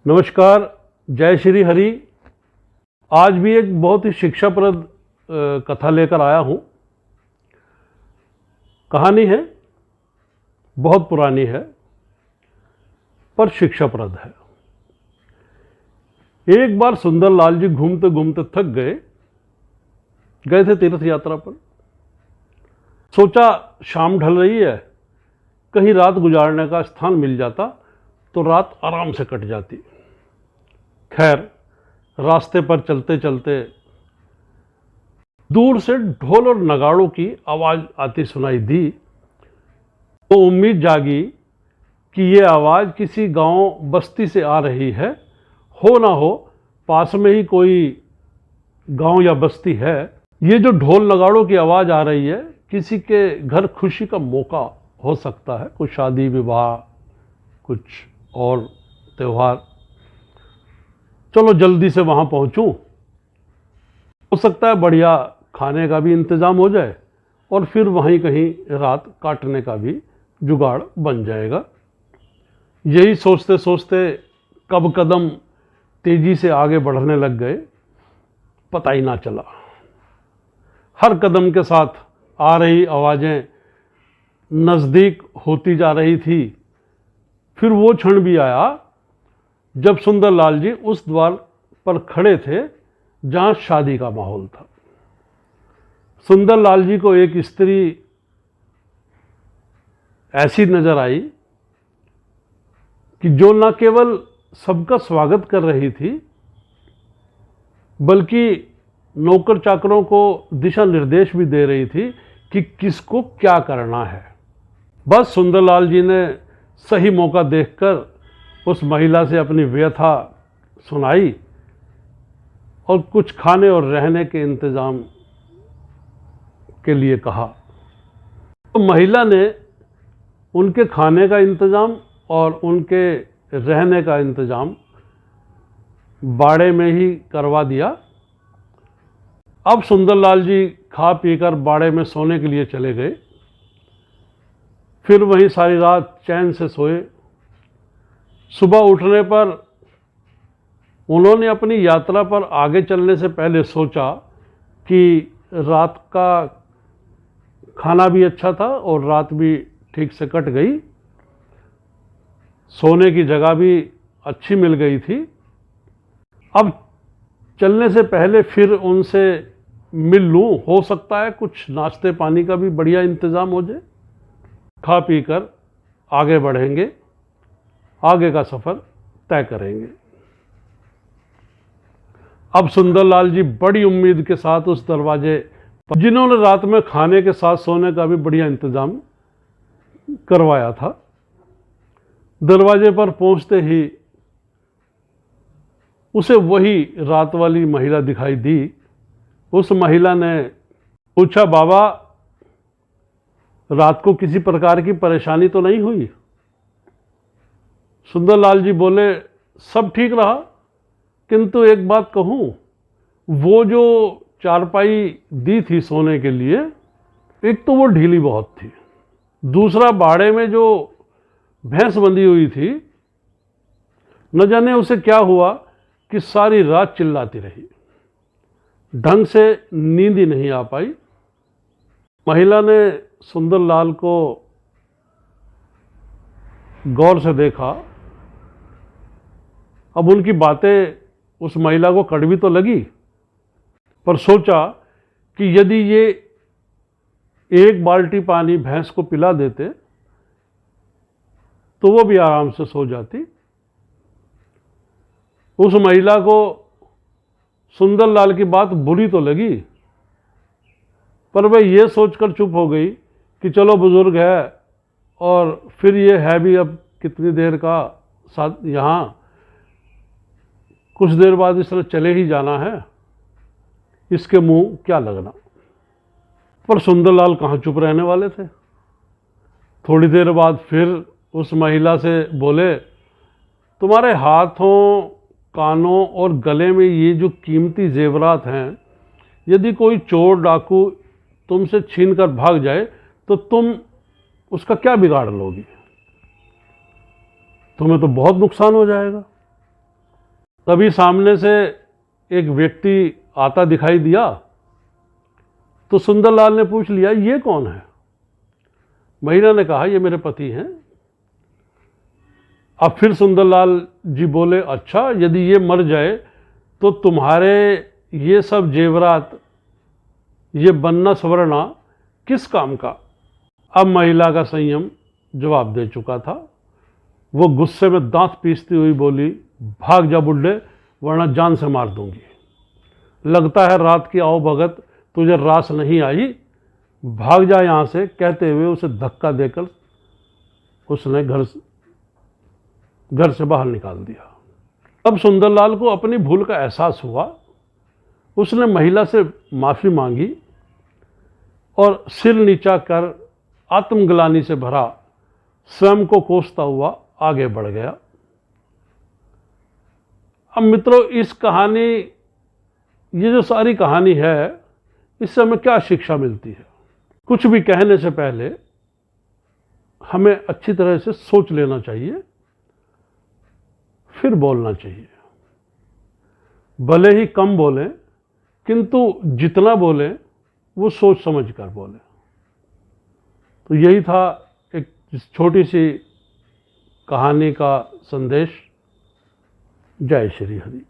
नमस्कार, जय श्री हरि। आज भी एक बहुत ही शिक्षाप्रद कथा लेकर आया हूँ। कहानी है, बहुत पुरानी है पर शिक्षाप्रद है। एक बार सुंदर लाल जी घूमते घूमते थक गए थे तीर्थ यात्रा पर। सोचा शाम ढल रही है, कहीं रात गुजारने का स्थान मिल जाता तो रात आराम से कट जाती। खैर, रास्ते पर चलते चलते दूर से ढोल और नगाड़ों की आवाज़ आती सुनाई दी तो उम्मीद जागी कि ये आवाज़ किसी गांव बस्ती से आ रही है। हो ना हो पास में ही कोई गांव या बस्ती है। ये जो ढोल नगाड़ों की आवाज़ आ रही है, किसी के घर खुशी का मौका हो सकता है, कुछ शादी विवाह, कुछ और त्यौहार। चलो जल्दी से वहाँ पहुँचूँ, हो सकता है बढ़िया खाने का भी इंतज़ाम हो जाए और फिर वहीं कहीं रात काटने का भी जुगाड़ बन जाएगा। यही सोचते सोचते कब कदम तेज़ी से आगे बढ़ने लग गए, पता ही ना चला। हर कदम के साथ आ रही आवाज़ें नज़दीक होती जा रही थी। फिर वो क्षण भी आया जब सुंदर लाल जी उस द्वार पर खड़े थे जहां शादी का माहौल था। सुंदर लाल जी को एक स्त्री ऐसी नजर आई कि जो न केवल सबका स्वागत कर रही थी बल्कि नौकर चाकरों को दिशा निर्देश भी दे रही थी कि किसको क्या करना है। बस सुंदर लाल जी ने सही मौका देखकर उस महिला से अपनी व्यथा सुनाई और कुछ खाने और रहने के इंतज़ाम के लिए कहा। तो महिला ने उनके खाने का इंतज़ाम और उनके रहने का इंतज़ाम बाड़े में ही करवा दिया। अब सुंदर लाल जी खा पीकर बाड़े में सोने के लिए चले गए। फिर वहीं सारी रात चैन से सोए। सुबह उठने पर उन्होंने अपनी यात्रा पर आगे चलने से पहले सोचा कि रात का खाना भी अच्छा था और रात भी ठीक से कट गई, सोने की जगह भी अच्छी मिल गई थी। अब चलने से पहले फिर उनसे मिल लूँ, हो सकता है कुछ नाश्ते पानी का भी बढ़िया इंतज़ाम हो जाए। खा पी कर आगे बढ़ेंगे, आगे का सफ़र तय करेंगे। अब सुंदर लाल जी बड़ी उम्मीद के साथ उस दरवाजे पर, जिन्होंने रात में खाने के साथ सोने का भी बढ़िया इंतज़ाम करवाया था, दरवाजे पर पहुंचते ही उसे वही रात वाली महिला दिखाई दी। उस महिला ने पूछा, बाबा रात को किसी प्रकार की परेशानी तो नहीं हुई? सुंदर लाल जी बोले, सब ठीक रहा, किंतु एक बात कहूँ, वो जो चारपाई दी थी सोने के लिए, एक तो वो ढीली बहुत थी, दूसरा बाड़े में जो भैंस बंधी हुई थी, न जाने उसे क्या हुआ कि सारी रात चिल्लाती रही, ढंग से नींद ही नहीं आ पाई। महिला ने सुंदर लाल को गौर से देखा। अब उनकी बातें उस महिला को कड़वी तो लगी, पर सोचा कि यदि ये एक बाल्टी पानी भैंस को पिला देते तो वो भी आराम से सो जाती। उस महिला को सुंदर लाल की बात बुरी तो लगी, पर वह ये सोचकर चुप हो गई कि चलो बुजुर्ग है और फिर ये है भी अब कितनी देर का साथ, यहाँ कुछ देर बाद इस तरह चले ही जाना है, इसके मुंह क्या लगना। पर सुंदर लाल कहाँ चुप रहने वाले थे। थोड़ी देर बाद फिर उस महिला से बोले, तुम्हारे हाथों, कानों और गले में ये जो कीमती जेवरात हैं, यदि कोई चोर डाकू तुमसे छीन कर भाग जाए तो तुम उसका क्या बिगाड़ लोगी? तुम्हें तो बहुत नुकसान हो जाएगा। तभी सामने से एक व्यक्ति आता दिखाई दिया, तो सुंदरलाल ने पूछ लिया, ये कौन है? महिला ने कहा, ये मेरे पति हैं। अब फिर सुंदरलाल जी बोले, अच्छा, यदि ये मर जाए तो तुम्हारे ये सब जेवरात, ये बनना सवरना किस काम का? अब महिला का संयम जवाब दे चुका था। वो गुस्से में दांत पीसती हुई बोली, भाग जा बुड्ढे, वरना जान से मार दूंगी। लगता है रात की आओ भगत तुझे रास नहीं आई, भाग जा यहां से, कहते हुए उसे धक्का देकर उसने घर से बाहर निकाल दिया। तब सुंदरलाल को अपनी भूल का एहसास हुआ। उसने महिला से माफी मांगी और सिर नीचा कर आत्मग्लानि से भरा स्वयं को कोसता हुआ आगे बढ़ गया। अब मित्रों, इस कहानी, ये जो सारी कहानी है, इससे हमें क्या शिक्षा मिलती है? कुछ भी कहने से पहले हमें अच्छी तरह से सोच लेना चाहिए, फिर बोलना चाहिए। भले ही कम बोलें, किंतु जितना बोलें वो सोच समझ कर बोलें। तो यही था एक छोटी सी कहानी का संदेश। जय श्री हरि।